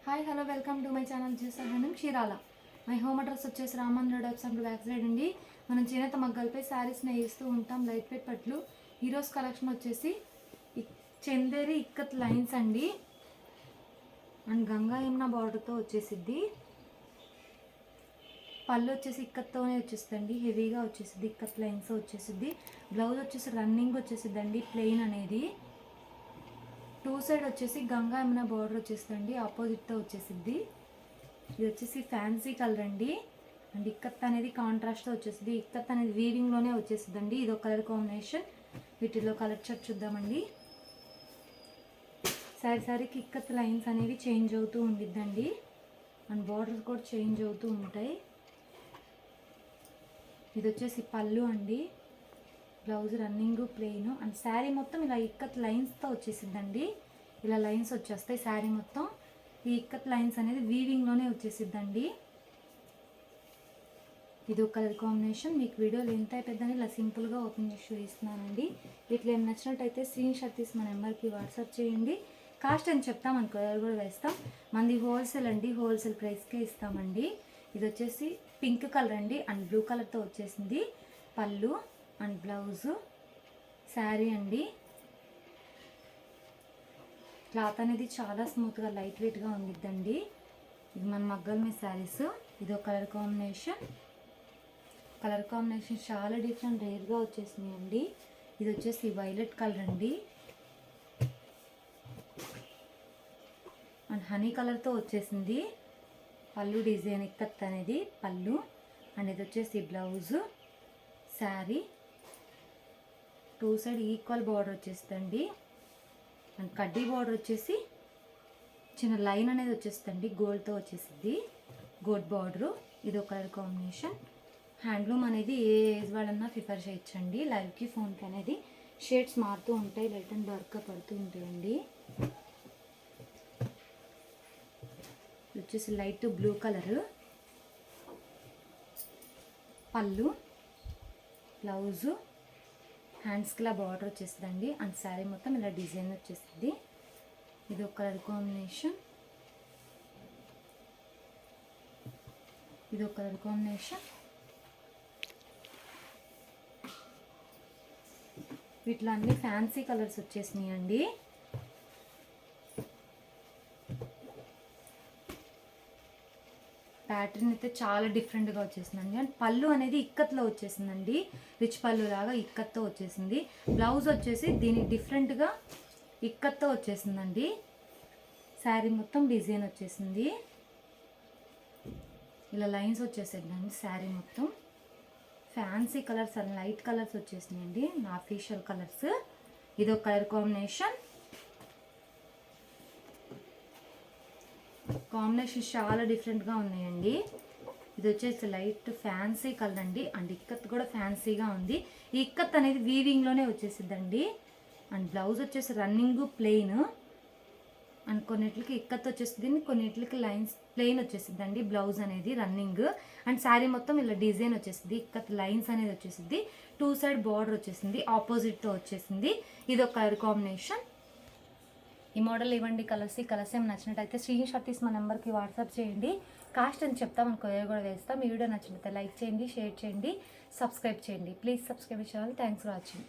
Hi hello welcome to my channel చేసాను క్షీరాల. My home address వచ్చేసి రామంద్ర dubs and back side అండి. మనం చేనేత మగ్గలపై శారీస్ నేయిస్తూ ఉంటాం, లైట్ వెయిట్ పట్లు. ఈరోజు కలెక్షన్ వచ్చేసి చందేరి ఇక్కత్ లైన్స్ అండి అండ్ గంగా యమున బార్డర్తో వచ్చేసిద్ది. పళ్ళు వచ్చేసి ఇక్కత్తోనే వచ్చేస్తుందండి, హెవీగా వచ్చేసిద్ది, ఇక్కత్ లైన్స్ వచ్చేసిద్ది. బ్లౌజ్ వచ్చేసి రన్నింగ్ వచ్చేసిద్దండి, ప్లెయిన్ అనేది. టూ సైడ్ వచ్చేసి గంగా యమున బార్డర్ వచ్చేసిందండి, ఆపోజిట్తో వచ్చేసిద్ది. ఇది వచ్చేసి ఫ్యాన్సీ కలర్ అండి అండ్ ఇక్కత్ అనేది కాంట్రాస్ట్తో వచ్చేసింది. ఇక్కత్ అనేది వీవింగ్లోనే వచ్చేసిద్దండి. ఇది ఒక కలర్ కాంబినేషన్. వీటిలో కలర్ చార్ట్ చూద్దామండి. సారీకి ఇక్కత్ లైన్స్ అనేవి చేంజ్ అవుతూ ఉండిద్దండి అండ్ బార్డర్స్ కూడా చేంజ్ అవుతూ ఉంటాయి. ఇది వచ్చేసి పళ్ళు అండి, blouse running plain and sari మొత్తం ఇలా ఇక్కత్ లైన్స్తో వచ్చేసిద్దండి. ఇలా లైన్స్ వచ్చేస్తాయి శారీ మొత్తం. ఈ ఇక్కత్ లైన్స్ అనేది వీవింగ్లోనే వచ్చేసిద్దండి. ఇది ఒక కలర్ కాంబినేషన్. మీకు వీడియోలు ఎంత అయిపోద్దని ఇలా సింపుల్గా ఓపెన్ చేసి చూపిస్తున్నానండి. వీటిలో ఏం నచ్చినట్టయితే స్క్రీన్ షాట్ తీసి మన నెంబర్కి వాట్సాప్ చేయండి. కాస్ట్ అని చెప్తాం, అనుకో కూడా వేస్తాం. మంది హోల్సేల్ అండి, హోల్సేల్ ప్రైస్కే ఇస్తామండి. ఇది వచ్చేసి పింక్ కలర్ అండి అండ్ బ్లూ కలర్తో వచ్చేసింది. పళ్ళు అండ్ బ్లౌజు, శారీ అండి. క్లాత్ అనేది చాలా స్మూత్గా లైట్ వెయిట్గా ఉండిద్దండి. ఇది మన మగ్గల మీద శారీస్. ఇది ఒక కలర్ కాంబినేషన్. కలర్ కాంబినేషన్ చాలా డిఫరెంట్, రేర్గా వచ్చేసినాయండి. ఇది వచ్చేసి వైలెట్ కలర్ అండి అండ్ హనీ కలర్తో వచ్చేసింది. పళ్ళు డిజైన్ ఇక్కత్ అనేది పళ్ళు అండ్ ఇది వచ్చేసి blouse, sari. Two side equal border వచ్చేస్తుందండి అండ్ కడ్డీ బార్డర్ వచ్చేసి చిన్న లైన్ అనేది వచ్చేస్తుందండి, గోల్డ్తో వచ్చేసిద్ది, గోల్డ్ బార్డరు. ఇది ఒక కలర్ కాంబినేషన్. హ్యాండ్లూమ్ అనేది ఏ ఏజ్ వాళ్ళన్నా ప్రిఫర్ చేయొచ్చండి. లైవ్కి ఫోన్కి అనేది షేడ్స్ మారుతూ ఉంటాయి, లైట్ అండ్ డార్క్గా పడుతూ ఉంటాయండి. ఇది వచ్చేసి లైట్ బ్లూ కలరు. పళ్ళు, బ్లౌజు, హ్యాండ్స్కి ఇలా బార్డర్ వచ్చేస్తుందండి అండ్ శారీ మొత్తం ఇలా డిజైన్ వచ్చేస్తుంది. ఇది ఒక కలర్ కాంబినేషన్. ఇది ఒక కలర్ కాంబినేషన్. వీటిలో అన్ని ఫ్యాన్సీ కలర్స్ వచ్చేసినాయి అండి. ప్యాటర్న్ అయితే చాలా డిఫరెంట్గా వచ్చేసిందండి అండ్ పళ్ళు అనేది ఇక్కత్లో వచ్చేసిందండి, రిచ్ పళ్ళు లాగా ఇక్కత్తో వచ్చేసింది. బ్లౌజ్ వచ్చేసి దీనికి డిఫరెంట్గా ఇక్కత్తో వచ్చేసిందండి. శారీ మొత్తం డిజైన్ వచ్చేసింది, ఇలా లైన్స్ వచ్చేసిందండి. శారీ మొత్తం fancy colours and light colours వచ్చేసినాయండి, నా అఫీషియల్ కలర్స్. ఇది ఒక కలర్ కాంబినేషన్. కాంబినేషన్స్ చాలా డిఫరెంట్గా ఉన్నాయండి. ఇది వచ్చేసి లైట్ ఫ్యాన్సీ కలర్ అండి అండ్ ఇక్కత్ కూడా ఫ్యాన్సీగా ఉంది. ఈ ఇక్కత్ అనేది వీవింగ్లోనే వచ్చేసిద్దండి అండ్ బ్లౌజ్ వచ్చేసి రన్నింగ్ ప్లెయిన్ అండ్ కొన్నిటికి ఇక్కత్ వచ్చేసింది, కొన్నిటికి లైన్స్ ప్లెయిన్ వచ్చేసిద్దండి. బ్లౌజ్ అనేది రన్నింగ్ అండ్ శారీ మొత్తం ఇలా డిజైన్ వచ్చేసింది, ఇక్కత్ లైన్స్ అనేది వచ్చేసింది. టూ సైడ్ బార్డర్ వచ్చేసింది, ఆపోజిట్తో వచ్చేసింది. ఇది ఒక కలర్ కాంబినేషన్. ఈ మోడల్ ఇవ్వండి కలర్స్. ఈ కలర్స్ ఏమి నచ్చినట్టయితే స్క్రీన్ షాట్ తీసి మా నెంబర్కి వాట్సాప్ చేయండి. కాస్ట్ అని చెప్తాం, అనుకో కూడా వేస్తాం. మీ వీడియో నచ్చినట్లయితే లైక్ చేయండి, షేర్ చేయండి, సబ్స్క్రైబ్ చేయండి. Please subscribe channel. Thanks for watching.